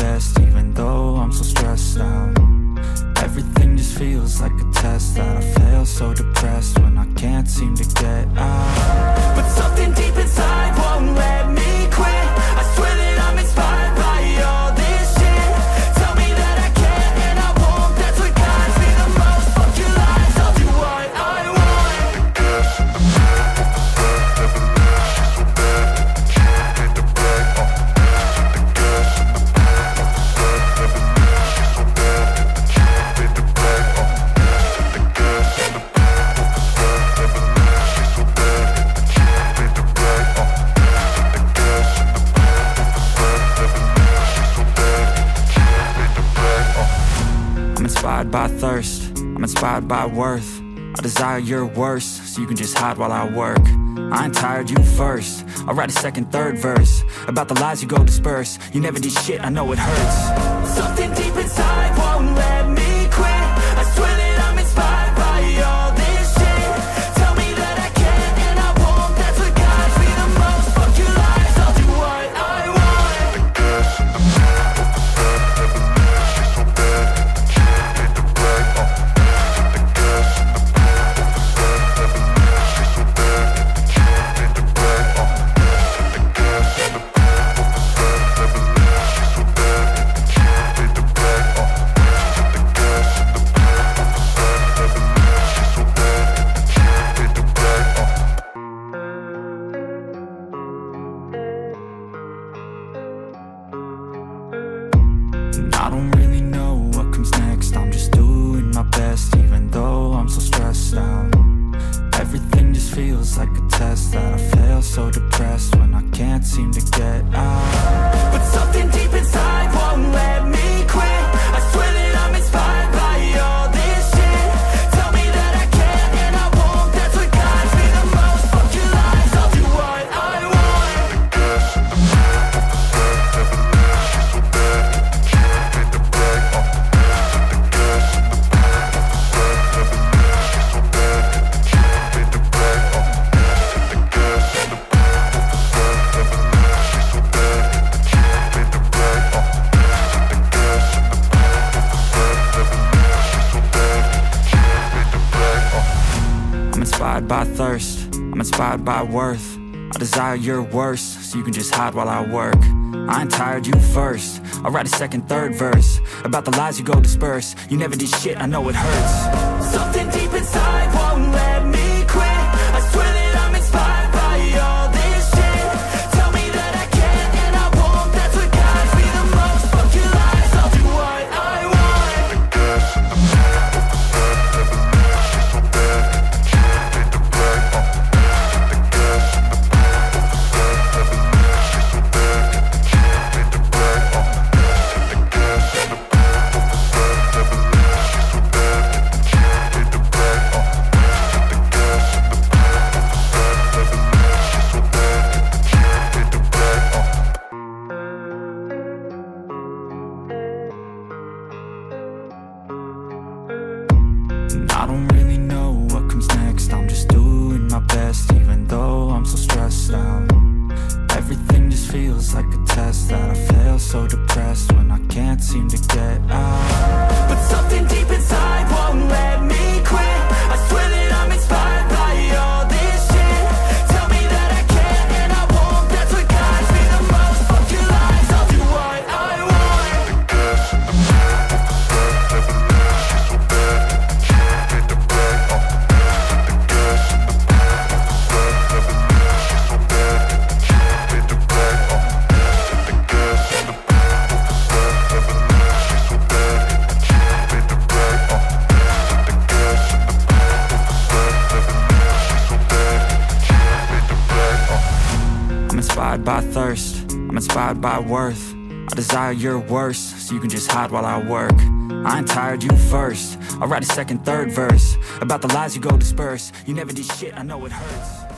best, even though I'm so stressed out. Everything just feels like a test that I fail, so depressed when I can't seem to get out. But something deep inside won't let me quit. I swear that I'm inspired by all this shit. Tell me that I can and I won't, that's what guides me the most. Fuck your lies, I'll do what I want. I'm inspired by thirst, I'm inspired by worth. I desire your worst, so you can just hide while I work. I ain't tired, you first. I'll write a second, third verse about the lies you go disperse. You never did shit, I know it hurts. Something deep inside won't let me quit. I swear that I'm inspired by all this shit. Tell me that I can and I won't, that's what guides me the most. Fuck your lies, I'll do what I want. I don't really know what comes next. I'm just doing my best, even though I'm so stressed out. Everything just feels like a test that I fail, so depressed when I can't seem to get out. But something deep inside won't let me quit. I swear that I'm inspired by all this shit. Tell me that I can and I won't, that's what guides me the most. Fuck your lies, I'll do what I want. I'm inspired by thirst, I'm inspired by worth. I desire your worst, so you can just hide while I work. I ain't tired, you first. I'll write a second, third verse about the lies you go disperse. You never did shit, I know it hurts. Something deep inside won't let me quit. I swear that I'm inspired by all this shit. Tell me that I can and I won't, that's what guides me the most. Fuck your lies, I'll do what I want. I don't really know what comes next. I'm just doing my best, even though I'm so stressed out. Everything just feels like a test that I fail, so depressed when I can't seem to get out. But something deep inside won't let me quit. I swear that I'm inspired by all this shit. Tell me that I can and I won't, that's what guides me the most. Fuck your lies, I'll do what I want. I'm inspired by thirst, I'm inspired by worth. I desire your worst, so you can just hide while I work. I ain't tired, you first. I'll write a second, third verse about the lies you go disperse. You never did shit, I know it hurts.